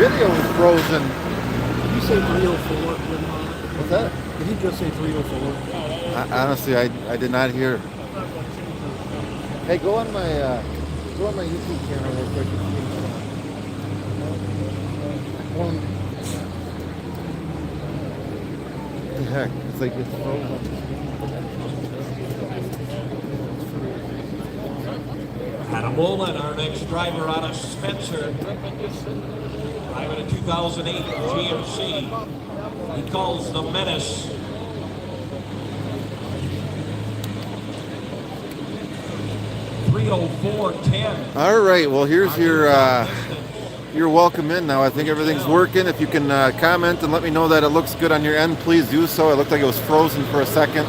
video was frozen. Did you say 304? What's that? Did he just say 304? Honestly, I did not hear. Hey, go on my YouTube channel real quick. What the heck? It's like it's frozen. Adam Wolin, our next driver out of Spencer, driving a 2008 GMC. He calls the Menace. .304.10. All right. Well, here's your welcome in now. I think everything's working. If you can comment and let me know that it looks good on your end, please do so. It looked like it was frozen for a second.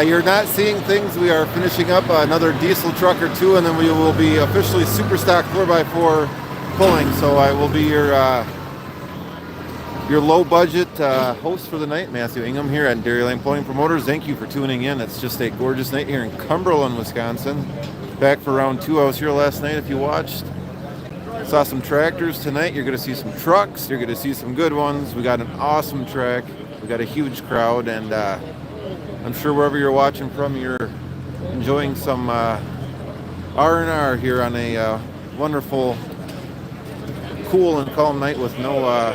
You're not seeing things. We are finishing up another diesel truck or two, and then we will be officially super stock 4x4 pulling. So I will be your low budget host for the night, Matthew Ingham here at Dairy Lane Pulling Promoters. Thank you for tuning in. It's just a gorgeous night here in Cumberland, Wisconsin. Back for round 2. I was here last night if you watched. Saw some tractors tonight. You're going to see some trucks. You're going to see some good ones. We got an awesome track. We got a huge crowd, and I'm sure wherever you're watching from, you're enjoying some R&R here on a wonderful, cool and calm night with no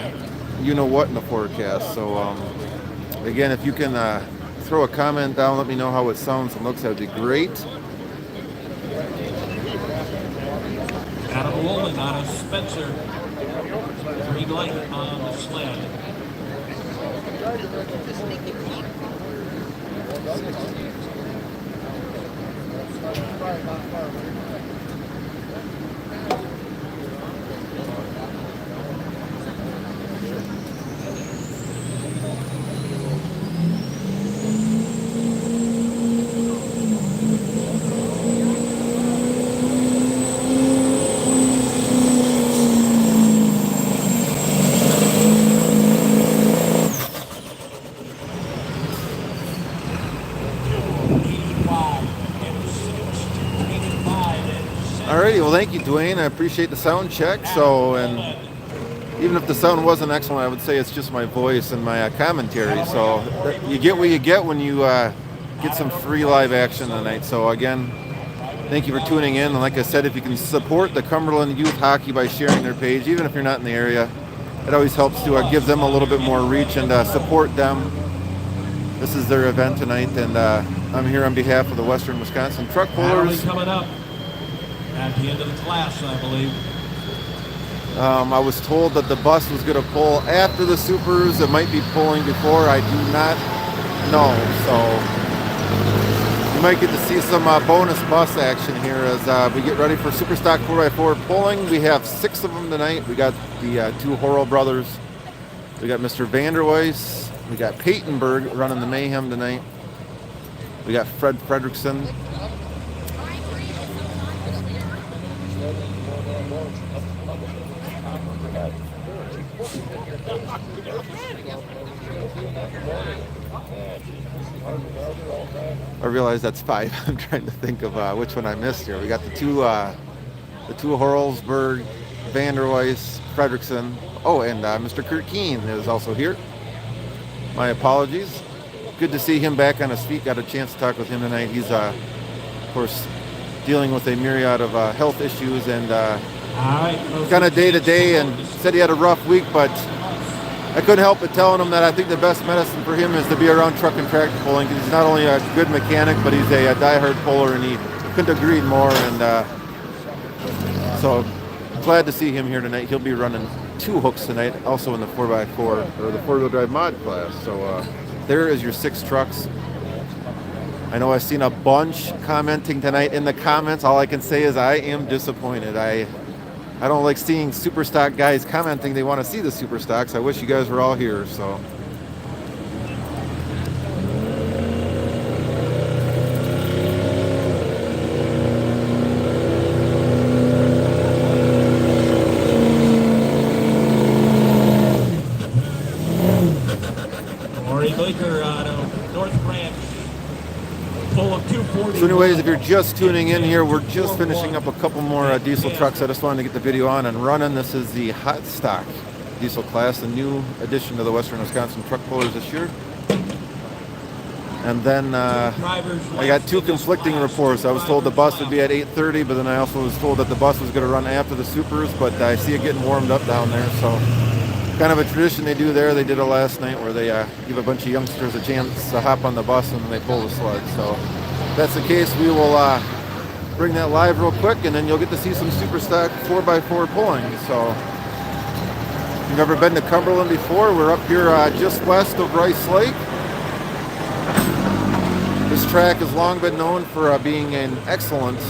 you-know-what in the forecast. So, again, if you can throw a comment down, let me know how it sounds and looks. That would be great. Adam Wolin out of Spencer. Green light on the sled. Alrighty, well, thank you, Dwayne. I appreciate the sound check. So, and even if the sound wasn't excellent, I would say it's just my voice and my commentary. So you get what you get when you get some free live action tonight. So again, thank you for tuning in. And like I said, if you can support the Cumberland Youth Hockey by sharing their page, even if you're not in the area, it always helps to give them a little bit more reach and support them. This is their event tonight, and I'm here on behalf of the Western Wisconsin Truck Pullers. Coming up at the end of the class, I believe. I was told that the bus was going to pull after the supers. It might be pulling before. I do not know. So you might get to see some bonus bus action here as we get ready for Super Stock 4x4 pulling. We have 6 of them tonight. We got the 2 Horrell brothers. We got Mr. Vanderweis. We got Peytonberg running the Mayhem tonight. We got Fred Fredrickson. I realize that's 5. I'm trying to think of which one I missed here. We got the two Horlsberg, Vanderweis, Fredrickson. Oh, and Mr. Kurt Keene is also here. My apologies. Good to see him back on his feet. Got a chance to talk with him tonight. He's, of course, dealing with a myriad of health issues and kind of day to day, and said he had a rough week, but I couldn't help but telling him that I think the best medicine for him is to be around truck and tractor pulling, because he's not only a good mechanic, but he's a diehard puller, and he couldn't agree more. And so glad to see him here tonight. He'll be running 2 hooks tonight, also in the 4x4 or the 4-wheel drive mod class. So there is your 6 trucks. I know I've seen a bunch commenting tonight in the comments. All I can say is I am disappointed. I don't like seeing super stock guys commenting they want to see the super stocks. I wish you guys were all here. So Maury Bleeker out of North Branch. pull of 240. So anyways, if you're just tuning in here, we're just finishing up a couple more diesel trucks. I just wanted to get the video on and running. This is the hot stock diesel class, a new addition to the Western Wisconsin truck pullers this year. And then I got two conflicting reports. I was told the bus would be at 8:30, but then I also was told that the bus was going to run after the supers, but I see it getting warmed up down there. So kind of a tradition they do there. They did it last night where they give a bunch of youngsters a chance to hop on the bus and then they pull the sled. So if that's the case, we will bring that live real quick, and then you'll get to see some super stock 4x4 pulling. So if you've never been to Cumberland before, we're up here just west of Rice Lake. This track has long been known for being an excellent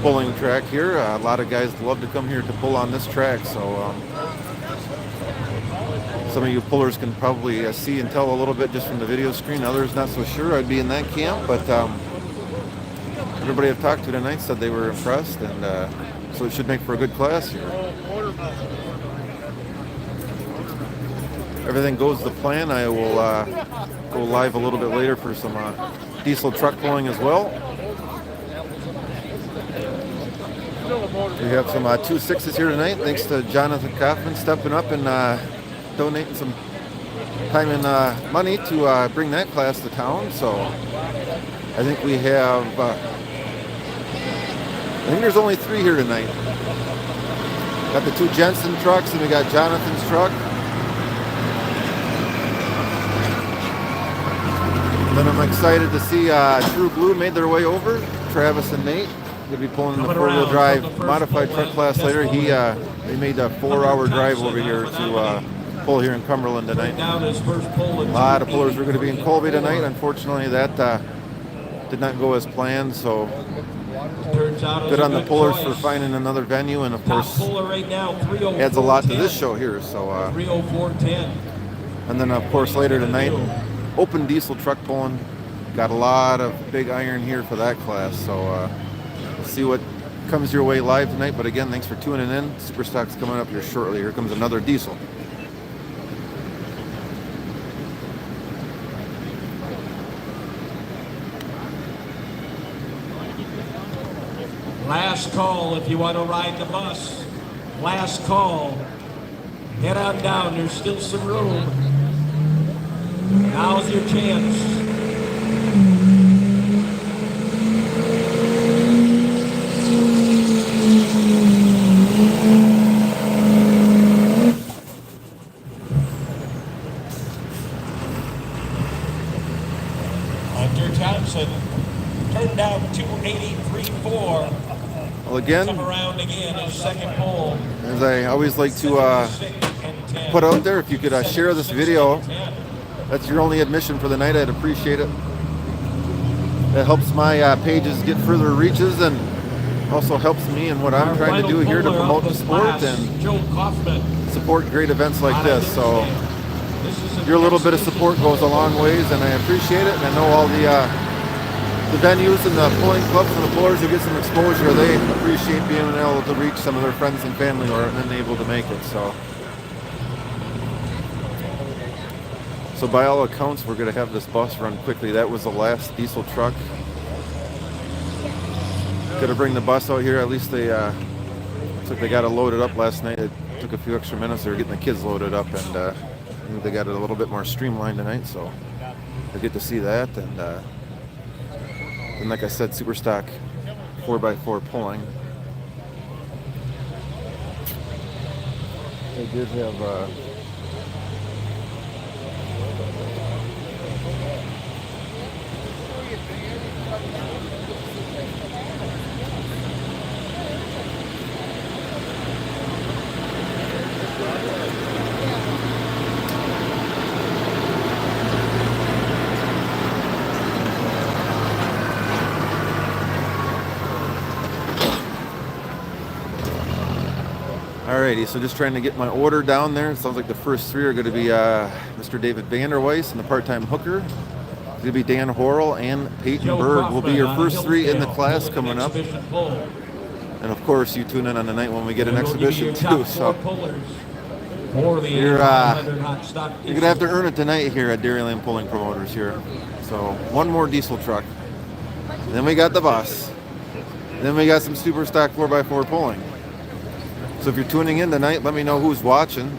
pulling track here. A lot of guys love to come here to pull on this track. So some of you pullers can probably see and tell a little bit just from the video screen. Others not so sure. I'd be in that camp, but everybody I've talked to tonight said they were impressed, and so it should make for a good class here. Everything goes to plan. I will go live a little bit later for some diesel truck pulling as well. We have some 2.6s here tonight. Thanks to Jonathan Kaufman stepping up and donating some time and money to bring that class to town. So I think we have, I think there's only 3 here tonight. Got the 2 Jensen trucks and we got Jonathan's truck. Then I'm excited to see True Blue made their way over. Travis and Nate will be pulling the 4-wheel drive modified truck class later. They made a 4-hour drive over here to pull here in Cumberland tonight. A lot of pullers were going to be in Colby tonight. Unfortunately, that did not go as planned. So good on the pullers for finding another venue, and of course adds a lot to this show here. So and then of course later tonight, open diesel truck pulling. Got a lot of big iron here for that class. So we'll see what comes your way live tonight. But again, thanks for tuning in. Superstock's coming up here shortly. Here comes another diesel. Last call if you want to ride the bus. Last call. Head on down. There's still some room. Now's your chance. Hunter Thompson turned down 283.4. Well, again, Come around again as second pole. as I always like to put out there, if you could share this video. That's your only admission for the night. I'd appreciate it. That helps my pages get further reaches and also helps me in what I'm trying to do here to promote the sport and support great events like this. So your little bit of support goes a long ways, and I appreciate it. And I know all the venues and the pulling clubs and the pullers who get some exposure, they appreciate being able to reach some of their friends and family who aren't able to make it. So by all accounts, we're going to have this bus run quickly. That was the last diesel truck. Going to bring the bus out here. At least they looks like they got it loaded up last night. It took a few extra minutes. They were getting the kids loaded up, and I think they got it a little bit more streamlined tonight. So I get to see that. And like I said, super stock 4x4 pulling. They did have Alrighty, so just trying to get my order down there. It sounds like the first 3 are going to be Mr. David Vanderweis and the part-time hooker. It's going to be Dan Horrell and Peyton Berg will be your first 3 in the class coming up. And of course, you tune in on the night when we get an exhibition too. So you're going to have to earn it tonight here at Dairyland Pulling Promoters here. So one more diesel truck. Then we got the bus. Then we got some super stock 4x4 pulling. So if you're tuning in tonight, let me know who's watching.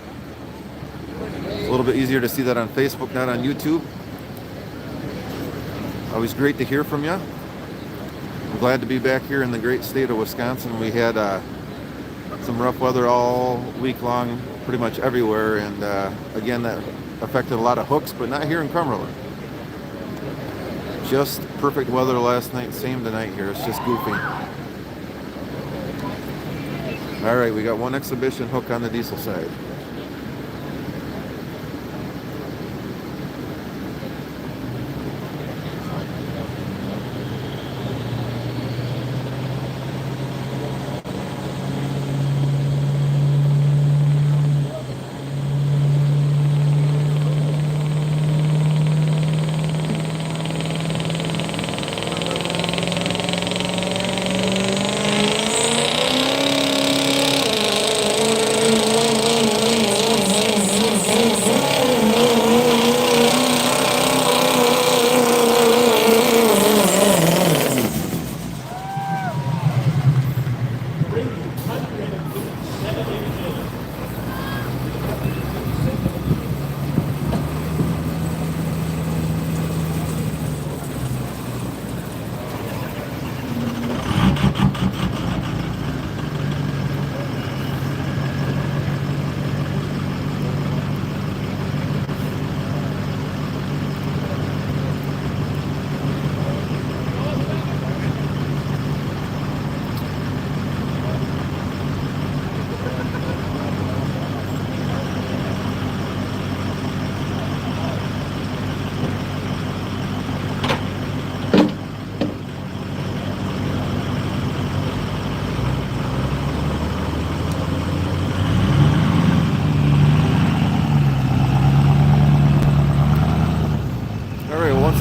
It's a little bit easier to see that on Facebook, not on YouTube. Always great to hear from you. I'm glad to be back here in the great state of Wisconsin. We had some rough weather all week long, pretty much everywhere, and again, that affected a lot of hooks, but not here in Cumberland. Just perfect weather last night, same tonight here. It's just goofy. All right, we got one exhibition hook on the diesel side.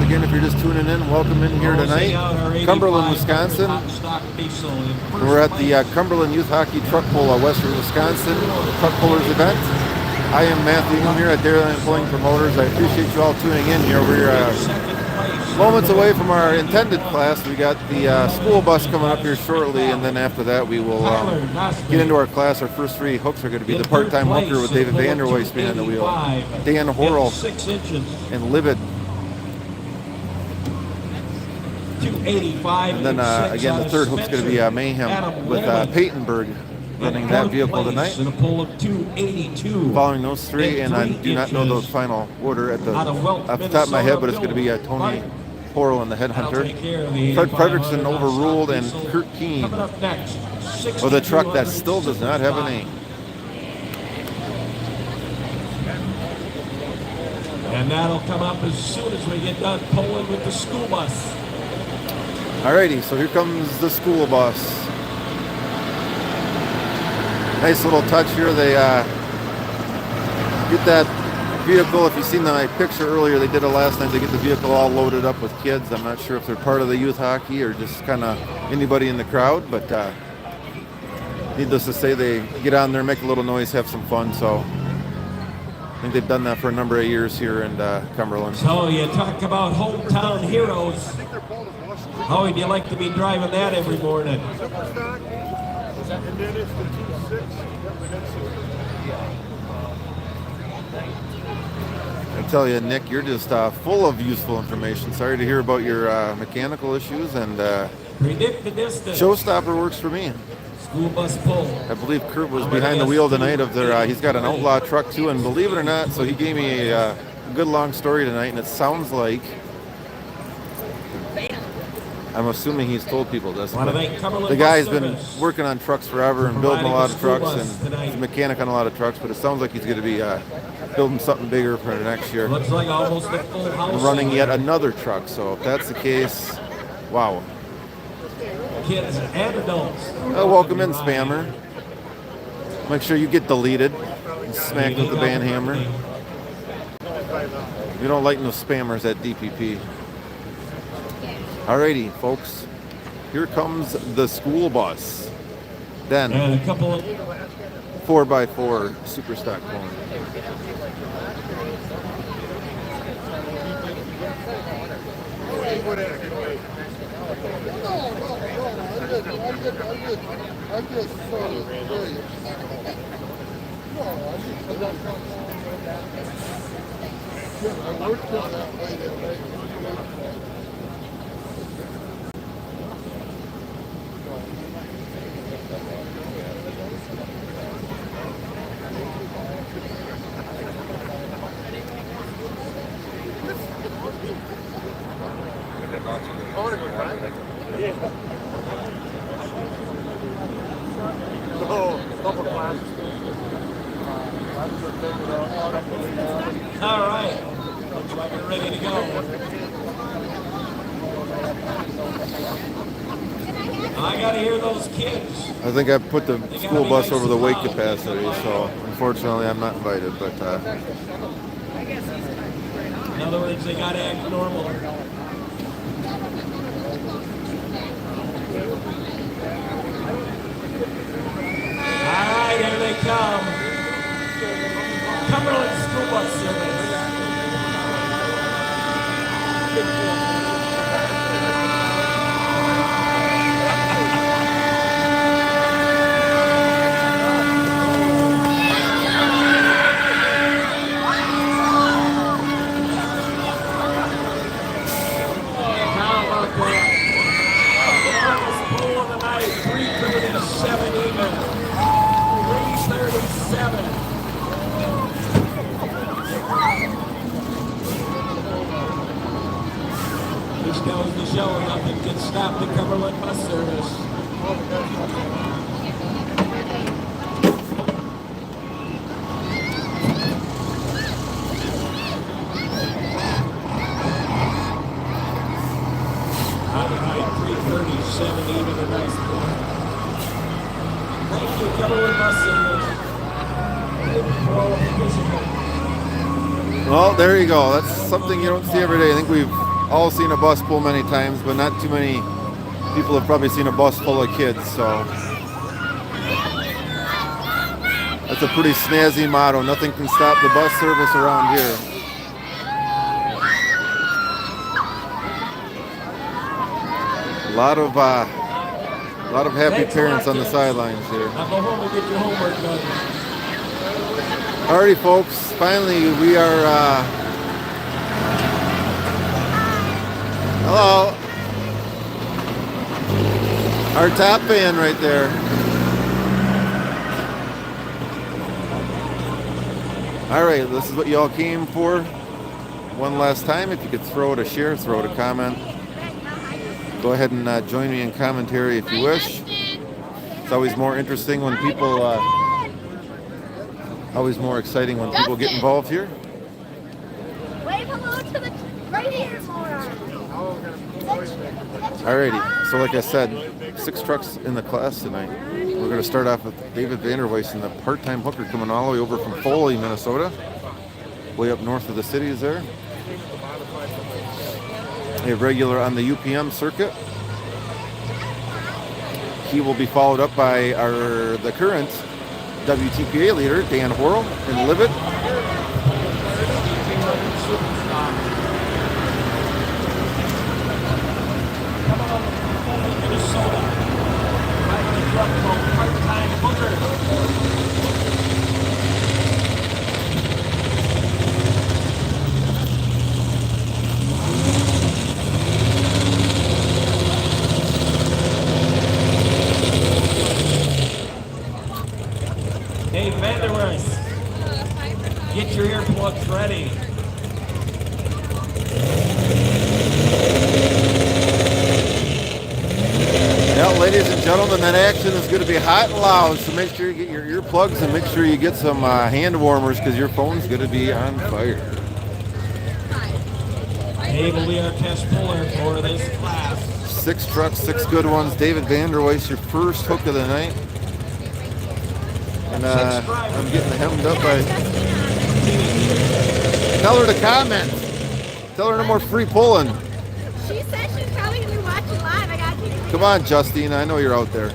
Again, if you're just tuning in, welcome in here tonight, Cumberland, Wisconsin. We're at the Cumberland Youth Hockey Truck Pull, Western Wisconsin Truck Pullers event. I am Matthew Noom here at Dairyland Pulling Promoters. I appreciate you all tuning in here. We're moments away from our intended class. We got the school bus coming up here shortly, and then after that we will get into our class. Our first three hooks are going to be the part-time hooker with David Vanderweis behind the wheel, Dan Horrell, and Libid. And then again, the third hook's going to be Mayhem with Peytonberg running that vehicle tonight. Following those three, and I do not know the final order off the top of my head, but it's going to be Tony Horrell and the Headhunter. Fred Fredrickson overruled, and Kurt Keene with a truck that still does not have a name. And that'll come up as soon as we get done pulling with the school bus. Alrighty, so here comes the school bus. Nice little touch here. They get that vehicle. If you've seen my picture earlier, they did it last night. They get the vehicle all loaded up with kids. I'm not sure if they're part of the youth hockey or just kind of anybody in the crowd, but needless to say, they get on there, make a little noise, have some fun. So I think they've done that for a number of years here in Cumberland. So you talk about hometown heroes. How would you like to be driving that every morning? I tell you, Nick, you're just full of useful information. Sorry to hear about your mechanical issues, and predict the distance. Showstopper works for me. School bus pull. I believe Kurt was behind the wheel tonight of their. He's got an outlaw truck too, and believe it or not, so he gave me a good long story tonight, and it sounds like. I'm assuming he's told people this. But the guy's been working on trucks forever and building a lot of trucks, and he's a mechanic on a lot of trucks, but it sounds like he's going to be building something bigger for next year. Looks like almost a full house. Running yet another truck, so if that's the case, wow. Kids and adults. Welcome in, spammer. Make sure you get deleted and smacked with the band hammer. We don't like no spammers at DPP. Alrighty, folks. Here comes the school bus. Then and a couple of 4x4 super stock pulling. All right. Looks like we're ready to go. I got to hear those kids. I think I put the school bus over the weight capacity, so unfortunately I'm not invited. But In other words, they got to act normal. All right, here they come. Cumberland School Bus Service. How about that? Longest pull of the night, 3:37 even. 3:37. This goes to show nothing can stop the Cumberland bus service. All right, 3:37 even, a nice pull. Thank you, Cumberland bus service. For all of the participants. well, there you go. That's something you don't see every day. I think we've all seen a bus pull many times, but not too many people have probably seen a bus full of kids. So that's a pretty snazzy motto. Nothing can stop the bus service around here. A lot of happy parents on the sidelines here. Now go home and get your homework done. Alrighty, folks. Finally, we are. Hello. Our top fan right there. Alright, this is what y'all came for. One last time, if you could throw it a share, throw it a comment. Go ahead and join me in commentary if you wish. It's always more interesting when people, always more exciting when people get involved here. Wave hello to the right here, Laura. Alrighty, so like I said, 6 trucks in the class tonight. We're going to start off with David Vanderweisen, the part-time hooker coming all the way over from Foley, Minnesota. Way up north of the city is there. A regular on the UPM circuit. He will be followed up by the current WTPA leader, Dan Horrell in Livet. Minnesota. Right in the truck called part-time hooker. Dave Vanderwerth, get your earplugs ready. Yeah, ladies and gentlemen, that action is going to be hot and loud, so make sure you get your earplugs and make sure you get some hand warmers because your phone's going to be on fire. Dave will be our test puller for this class. 6 trucks, 6 good ones. David Vanderweis, your first hook of the night. And I'm getting hemmed up by... Tell her to comment. Tell her no more free pulling. She said she's probably gonna be watching live. I gotta take a Come on, Justine. I know you're out there.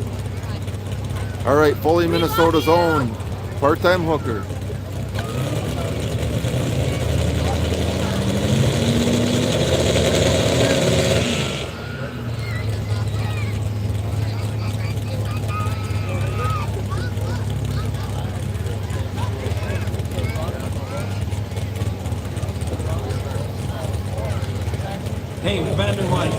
All right, Foley, Minnesota's own part-time hooker. Hey, Vanderwijk.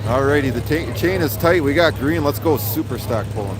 Alrighty, the chain is tight. We got green. Let's go super stock pulling.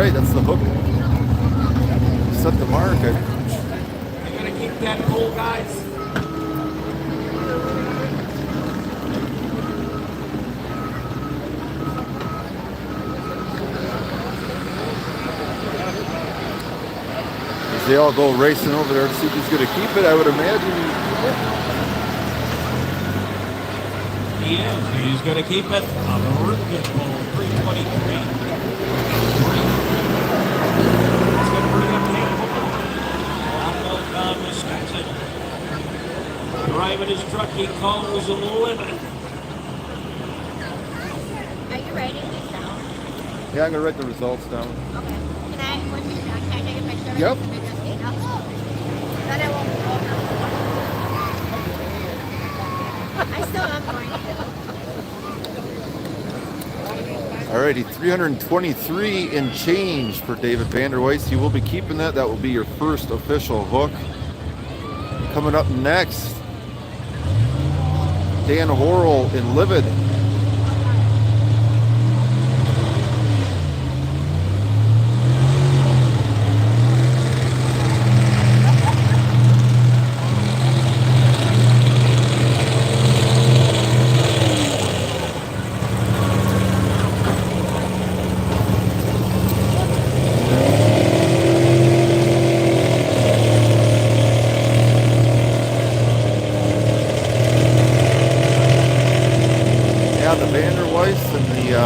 That's the hook. Set the mark. You gotta keep that cool, guys. As they all go racing over there to see if he's going to keep it, I would imagine. He is. He's gonna keep it. A really good pull. 323. It's gonna bring up Campbell. Wisconsin. Driving his truck, he calls a limit. Are you writing these down? Yeah, I'm going to write the results down. Okay. Can I take a picture of it? Yep. Then I won't I still am going to. Alrighty, 323 in change for David Vanderwijk. You will be keeping that. That will be your first official hook. Coming up next, Dan Horrell in Livid.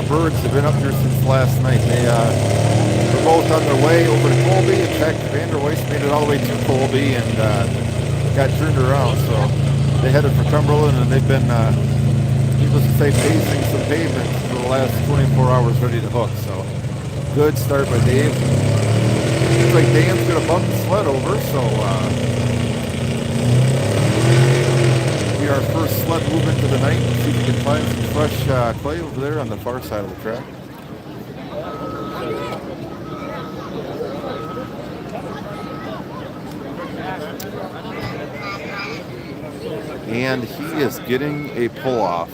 Birds have been up here since last night. They were both on their way over to Colby. In fact, Vanderwijk made it all the way to Colby and got turned around. So they headed for Cumberland, and they've been, needless to say, pacing some pavement for the last 24 hours ready to hook. So good start by Dave. Looks like Dan's going to bump the sled over, so our first sled movement of the night. See if we can find some fresh clay over there on the far side of the track. And he is getting a pull-off.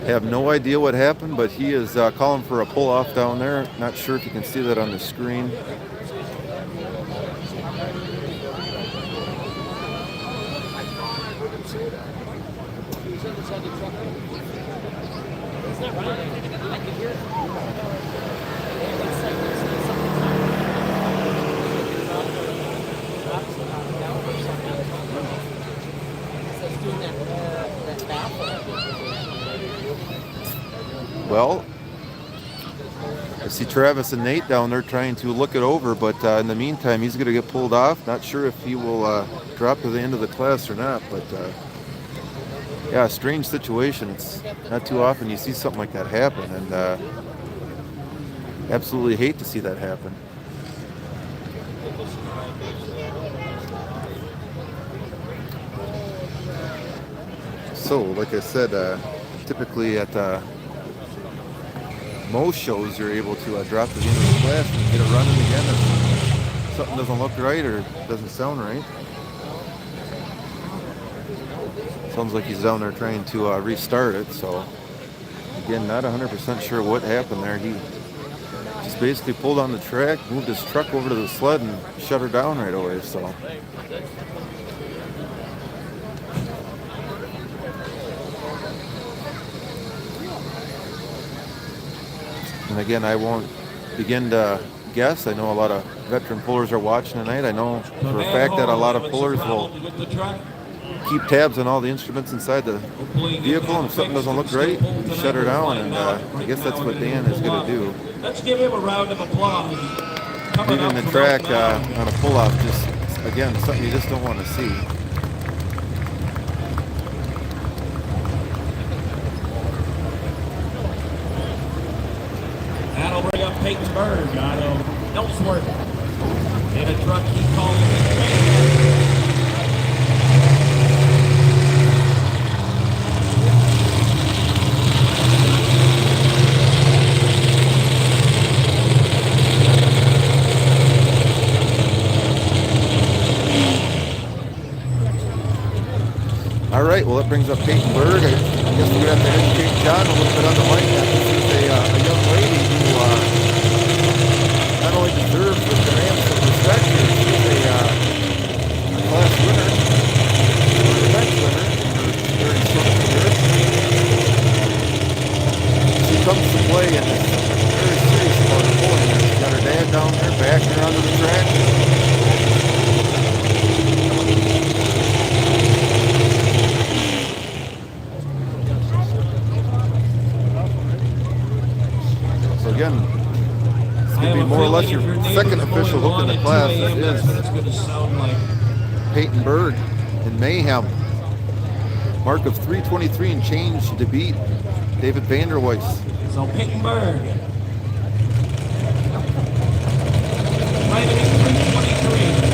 I have no idea what happened, but he is calling for a pull-off down there. Not sure if you can see that on the screen. Well, I see Travis and Nate down there trying to look it over, but in the meantime, he's going to get pulled off. Not sure if he will drop to the end of the class or not, but yeah, strange situation. It's not too often you see something like that happen, and absolutely hate to see that happen. So, like I said, typically at most shows you're able to drop to the end of the class and get it running again if something doesn't look right or doesn't sound right. Sounds like he's down there trying to restart it. So again, not 100% sure what happened there. He just basically pulled on the track, moved his truck over to the sled, and shut her down right away. So. And again, I won't begin to guess. I know a lot of veteran pullers are watching tonight. I know for a fact that a lot of pullers will keep tabs on all the instruments inside the vehicle, and if something doesn't look right, you shut her down, and I guess that's what Dan is going to do. Let's give him a round of applause. Leaving the track on a pull-off, just, again, something you just don't want to see. That'll bring up Peyton Berg out of Ellsworth. In a truck he calls it. All right, well, that brings up Peyton Berg. I guess we're going to have to educate John a little bit on the mic. This is a young lady who not only deserves but demands some respect here. She's a class winner, or an event winner in her very short career. She comes to play and is very serious about her pulling. She's got her dad down there, backing her onto the track. Again, it's going to be more or less your second official hook in the class. It is Peyton Berg in Mayhem. Mark of 3:23 and change to beat David Vanderweis. So Peyton Berg. Right at 3:23.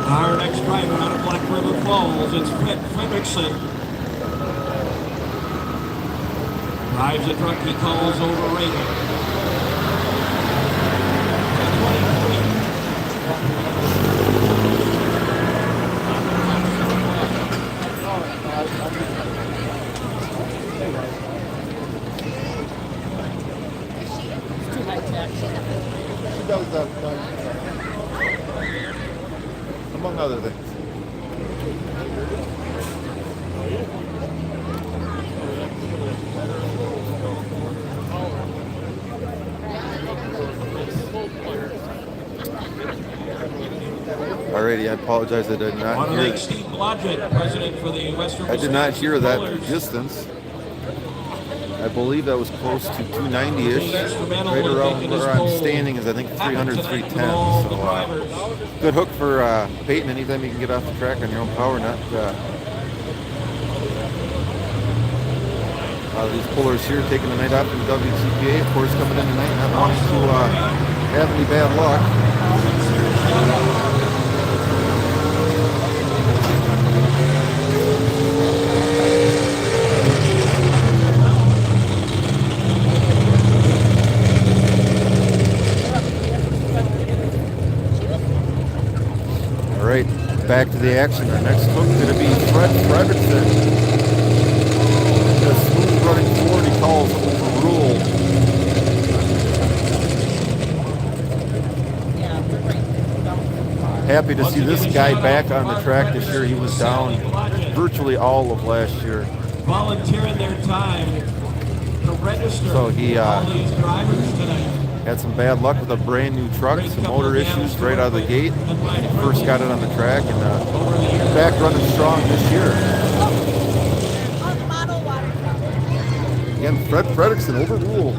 Our next driver out of Black River Falls, it's Fred Fredrickson. Drives a truck he calls overrated. She does that, among other things. Alrighty, I apologize. I did not hear. Steve Blodgett, president for the Western I did not hear that distance. I believe that was close to 290-ish. Right around where I'm standing is, I think, 300, 310. So good hook for Peyton. Anytime you can get off the track on your own power, not these pullers here taking the night off in the WTPA, of course, coming in tonight, not wanting to have any bad luck. All right, back to the action. Our next hook is going to be Fred Fredrickson. A smooth running 40 calls overruled. happy to see this guy back on the track this year. He was down virtually all of last year. Volunteering their time to register So he all these drivers tonight. had some bad luck with a brand new truck, some motor issues right out of the gate when he first got it on the track, and back running strong this year. On the bottled water. Again, Fred Fredrickson overruled.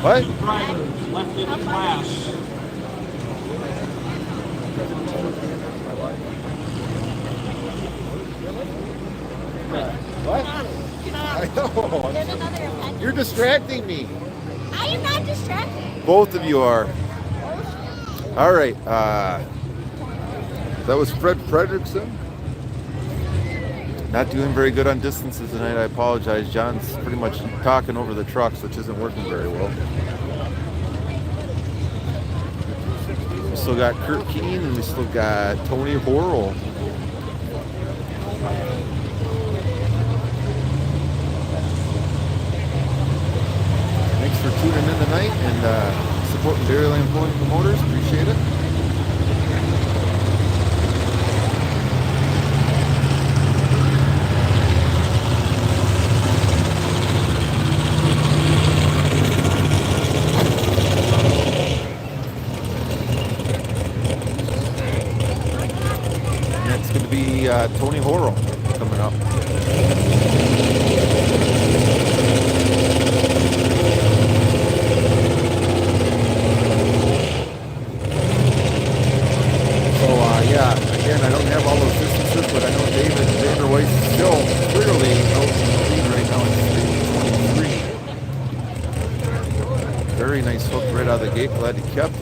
What? Two drivers left in the class. What? I know. There's another appendix. You're distracting me. I am not distracted. Both of you are. All right. That was Fred Fredrickson. Not doing very good on distances tonight. I apologize. John's pretty much talking over the trucks, which isn't working very well. We still got Kurt Keene and we still got Tony Horrell. Thanks for tuning in tonight and supporting Dairyland Pulling Promoters. Appreciate it. Next going to be Tony Horrell coming up. Yeah, again, I don't have all those distances, but I know David Vanderweiss is still clearly out in the lead right now at 3:23. Very nice hook right out of the gate. Glad he kept it.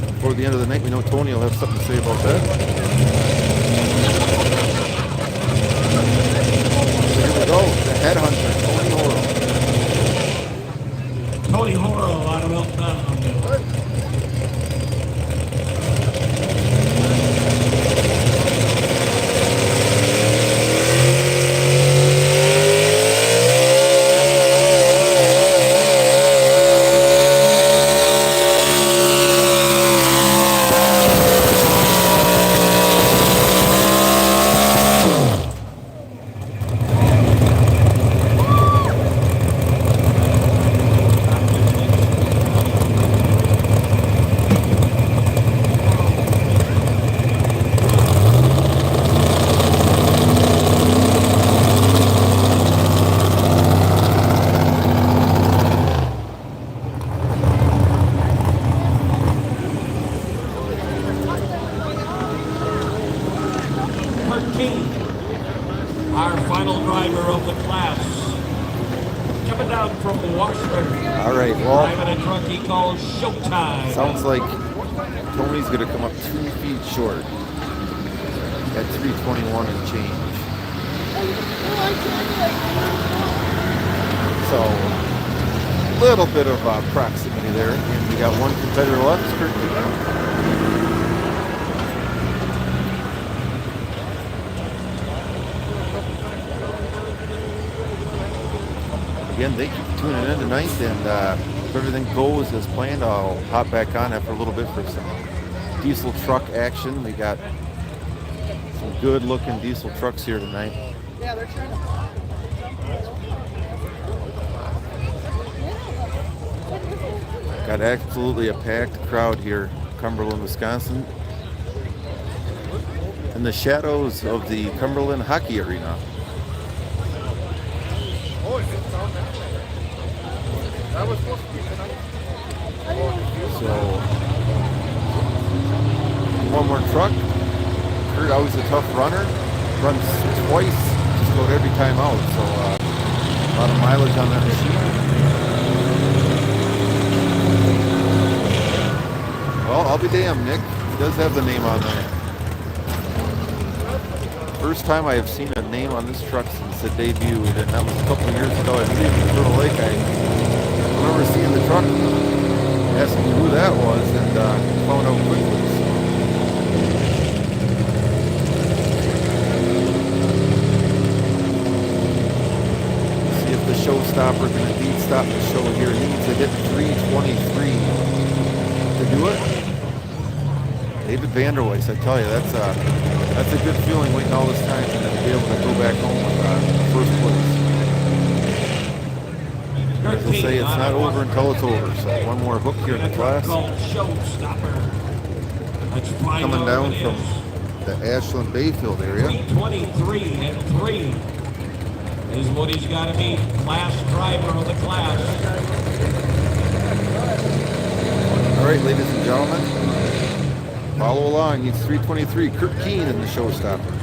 And before the end of the night, we know Tony will have something to say about that. So here we go, the headhunter, Tony Horrell. Tony Horrell out of Elktown. Our final driver of the class, coming down from Washburn. All right, well, driving a truck he calls Showtime. Sounds like Tony's going to come up 2 feet short at 3:21 and change. So little bit of proximity there. And we got one competitor left, Kurt Keene. Again, thank you for tuning in tonight, and if everything goes as planned, I'll hop back on after a little bit for some diesel truck action. We got some good looking diesel trucks here tonight. Yeah, they're trying to. Got absolutely a packed crowd here, Cumberland, Wisconsin, in the shadows of the Cumberland Hockey Arena. So, one more truck. Kurt, always a tough runner. Runs twice, just about every time out. So, a lot of mileage on that machine. Well, I'll be damned, Nick. He does have the name on there. First time I have seen a name on this truck since it debuted, and that was a couple of years ago. I believe in Turtle Lake. I remember seeing the truck, asking me who that was, and found out quickly. So. See if the showstopper can indeed stop the show here. It needs to hit 323 to do it. David Vanderweis, I tell you, that's a good feeling waiting all this time and then to be able to go back home with first place. As I say, it's not over until it's over. So one more hook here in the class. Coming down from the Ashland Bayfield area. 323 and 3 is what he's got to be. Last driver of the class. All right, ladies and gentlemen. Follow along. He's 323. Kurt Keene in the showstopper.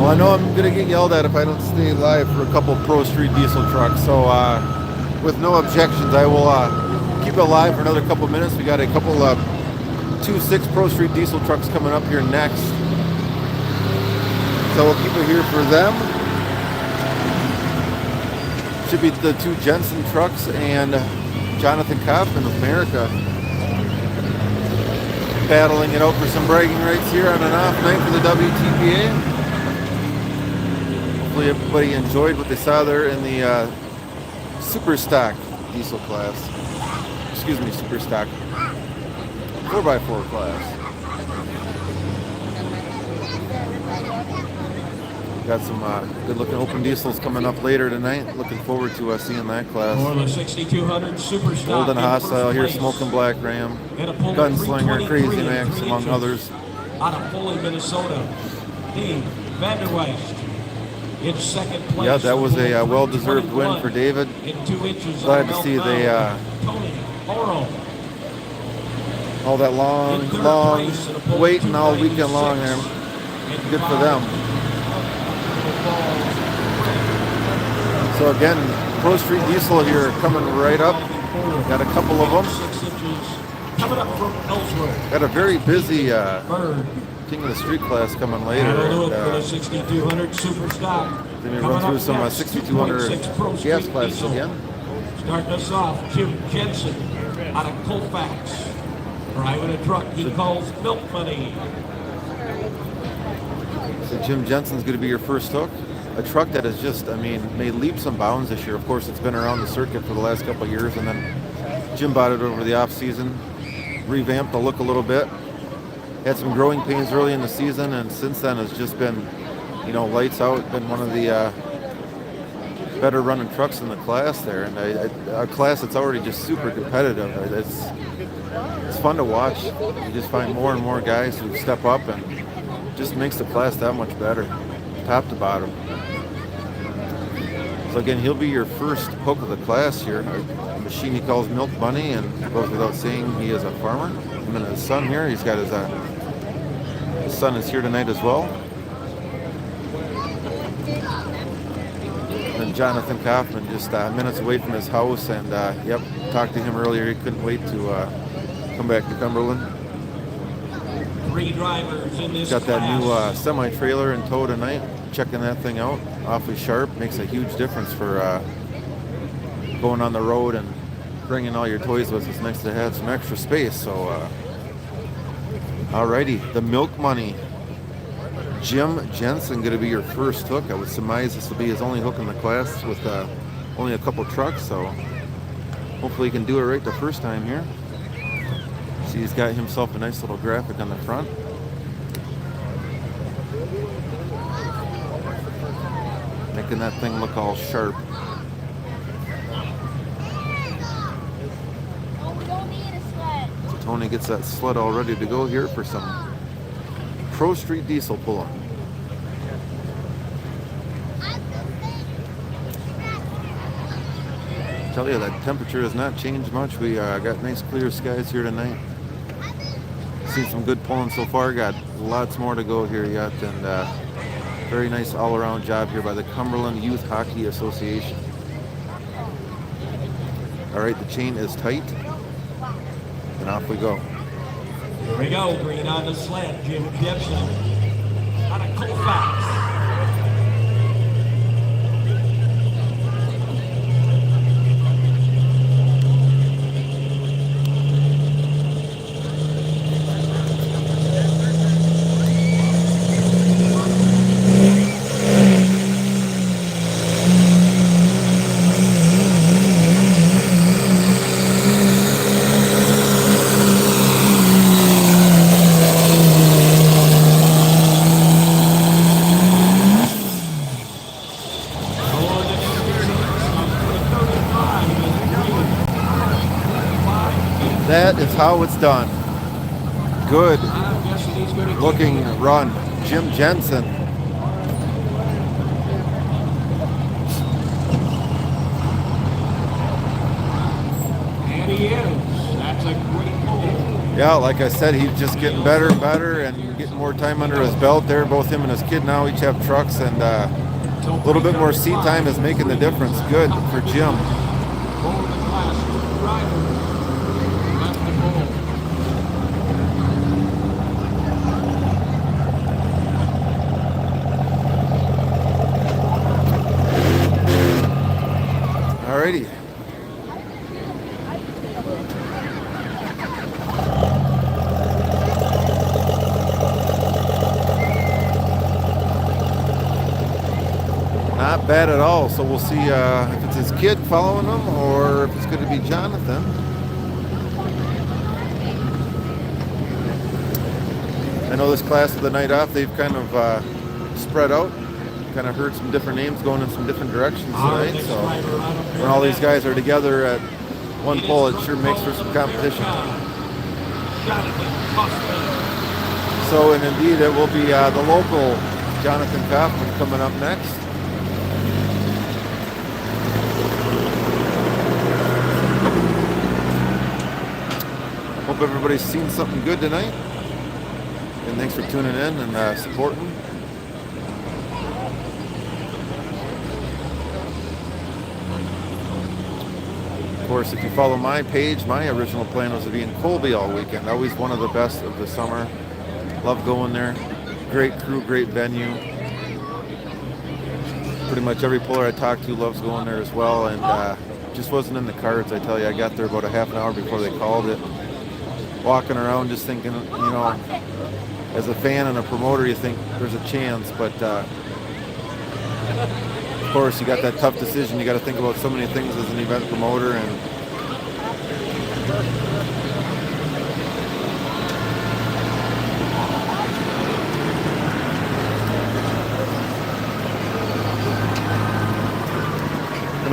Well, I know I'm going to get yelled at if I don't stay live for a couple Pro Street diesel trucks. So with no objections, I will keep it live for another couple minutes. We got a couple 2.6 Pro Street diesel trucks coming up here next. So we'll keep it here for them. Should be the two Jensen trucks and Jonathan Kaufman of America battling it out for some bragging rights here on an off night for the WTPA. Hopefully everybody enjoyed what they saw there in the super stock diesel class. Excuse me, super stock 4x4 class. Got some good looking open diesels coming up later tonight. Looking forward to seeing that class. For the 6200 super stock. Golden Hostile here, Smoking Black Ram, Gunslinger, Crazy Max, among others. Out of Foley, Minnesota, Dave Vanderweist. In second place. Yeah, that was a well-deserved win for David. Glad to see they all that long waiting all weekend long there. Good for them. So again, Pro Street Diesel here coming right up. Got a couple of them. Coming up from Ellsworth. Got a very busy King of the Street class coming later. For the 6200 super stock. Then we run through some 6200 gas classes again. Starting us off, Jim Jensen out of Colfax. Driving a truck he calls Milk Money. So Jim Jensen's going to be your first hook. A truck that has just, I mean, made leaps and bounds this year. Of course, it's been around the circuit for the last couple of years, and then Jim bought it over the off season, revamped the look a little bit. Had some growing pains early in the season, and since then has just been, you know, lights out. Been one of the better running trucks in the class there, and a class that's already just super competitive. It's fun to watch. You just find more and more guys who step up, and just makes the class that much better, top to bottom. So again, he'll be your first hook of the class here. A machine he calls Milk Bunny, and it goes without saying he is a farmer. Him and his son here. He's got his son is here tonight as well. And Jonathan Kaufman just minutes away from his house, and yep, talked to him earlier. He couldn't wait to come back to Cumberland. 3 drivers in this Got that class. new semi-trailer in tow tonight. Checking that thing out. Awfully sharp. Makes a huge difference for going on the road and bringing all your toys with. It's nice to have some extra space. So, alrighty, the Milk Money. Jim Jensen going to be your first hook. I would surmise this will be his only hook in the class with only a couple trucks. So, hopefully he can do it right the first time here. See, he's got himself a nice little graphic on the front. Making that thing look all sharp. Oh, we don't need a sled. So Tony gets that sled all ready to go here for some Pro Street diesel pulling. Tell you, that temperature has not changed much. We got nice clear skies here tonight. Seen some good pulling so far. Got lots more to go here yet, and very nice all-around job here by the Cumberland Youth Hockey Association. All right, the chain is tight, and off we go. Here we go. Green on the sled. Jim Jensen on a Colfax. That is how it's done. Good looking run. Jim Jensen. And he is. That's a great pull. Yeah, like I said, he's just getting better and better and getting more time under his belt there. Both him and his kid now each have trucks, and a little bit more seat time is making the difference. Good for Jim. Alrighty. Not bad at all. So we'll see if it's his kid following him or if it's going to be Jonathan. I know this class of the night off, they've kind of spread out. Kind of heard some different names going in some different directions tonight. So when all these guys are together at one pole, it sure makes for some competition. So, and indeed, it will be the local Jonathan Kaufman coming up next. Hope everybody's seen something good tonight. And thanks for tuning in and supporting. Of course, if you follow my page, my original plan was to be in Colby all weekend. Always one of the best of the summer. Love going there. Great crew, great venue. Pretty much every puller I talked to loves going there as well, and just wasn't in the cards, I tell you. I got there about a half an hour before they called it. Walking around just thinking, you know, as a fan and a promoter, you think there's a chance, but of course, you got that tough decision. You got to think about so many things as an event promoter, and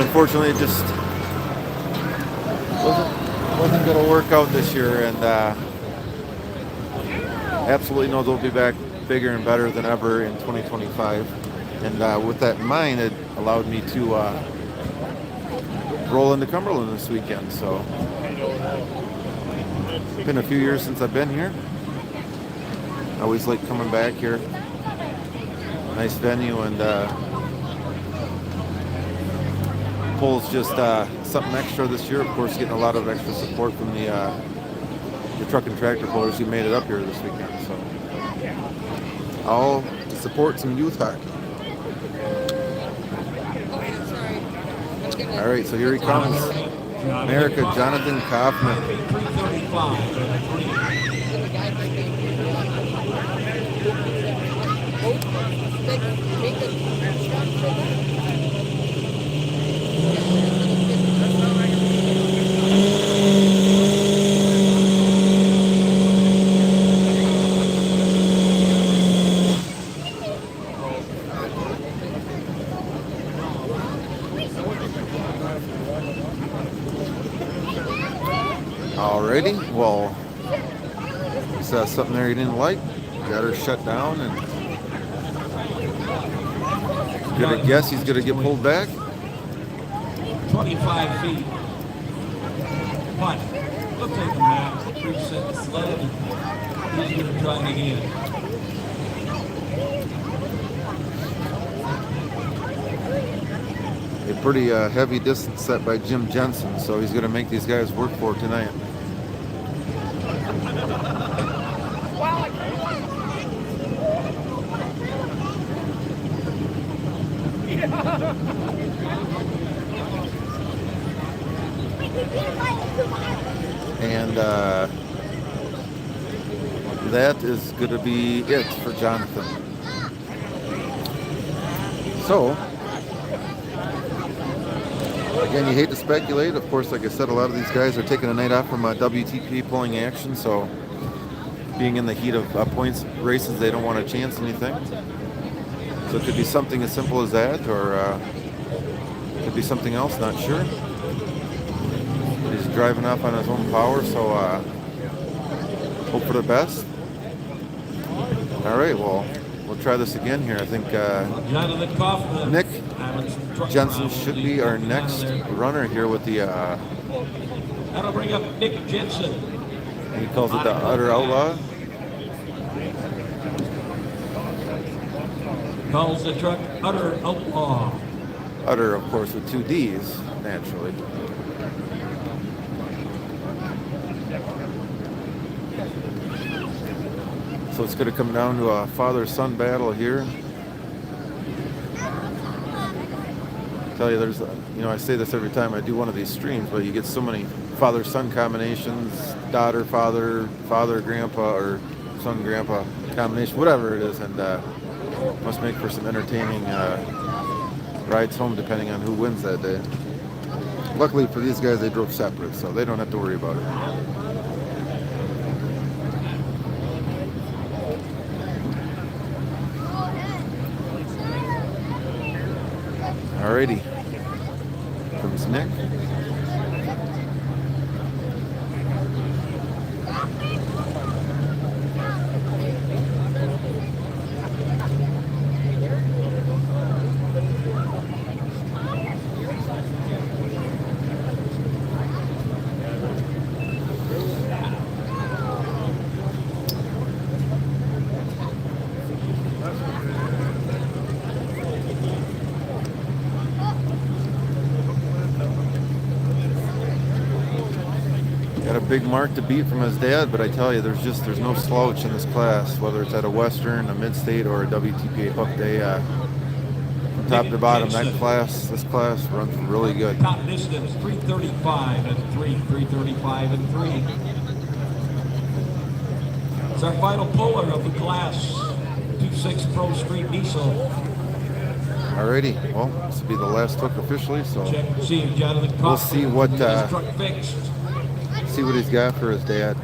unfortunately, it just wasn't going to work out this year. And absolutely know they'll be back bigger and better than ever in 2025. And with that in mind, it allowed me to roll into Cumberland this weekend. So it's been a few years since I've been here. I always like coming back here. Nice venue, and Pole's just something extra this year. Of course, getting a lot of extra support from the truck and tractor pullers who made it up here this weekend. So all to support some youth hockey. All right, so here he comes. America, Jonathan Kaufman. Alrighty, well, he saw something there he didn't like, got her shut down, and gonna guess he's gonna get pulled back. 25 feet. But we'll take him back. 3 seconds left. He's gonna try it again. A pretty heavy distance set by Jim Jensen, so he's gonna make these guys work for it tonight. And that is going to be it for Jonathan. So, again, you hate to speculate. Of course, like I said, a lot of these guys are taking a night off from WTP pulling action, so being in the heat of points races, they don't want to chance anything. So it could be something as simple as that, or it could be something else, not sure. But he's driving off on his own power, so hope for the best. All right, well, we'll try this again here. I think Nick Jensen should be our next runner here with the... That'll bring up Nick Jensen. He calls it the Utter Outlaw. Calls the truck Utter Outlaw. Utter, of course, with 2 D's, naturally. So it's going to come down to a father-son battle here. I tell you, there's, I say this every time I do one of these streams, but you get so many father-son combinations, daughter, father, grandpa, or son, grandpa combination, whatever it is, and must make for some entertaining rides home depending on who wins that day. Luckily for these guys, they drove separate, so they don't have to worry about it. Alrighty, comes Nick. Big mark to beat from his dad, but I tell you, there's no slouch in this class, whether it's at a Western, a Mid-State, or a WTPA Puck Day. From top to bottom, this class runs really good. Top distance 3:35 and 3, 3:35 and 3. It's our final puller of the class 26 Pro Street Diesel. Alrighty, well, this will be the last hook officially, so Check and see if Jonathan Crawford we'll see what can get his truck fixed. he's got for his dad.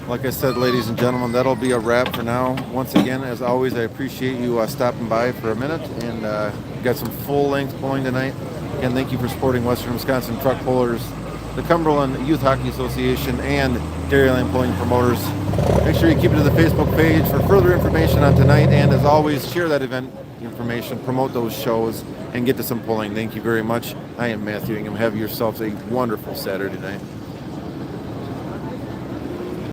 Like I said, ladies and gentlemen, that'll be a wrap for now. Once again, as always, I appreciate you stopping by for a minute, and got some full-length pulling tonight. Again, thank you for supporting Western Wisconsin Truck Pullers, the Cumberland Youth Hockey Association, and Dairyland Pulling Promoters. Make sure you keep it to the Facebook page for further information on tonight, and as always, share that event information, promote those shows, and get to some pulling. Thank you very much. I am Matthew Ingham. Have yourselves a wonderful Saturday night.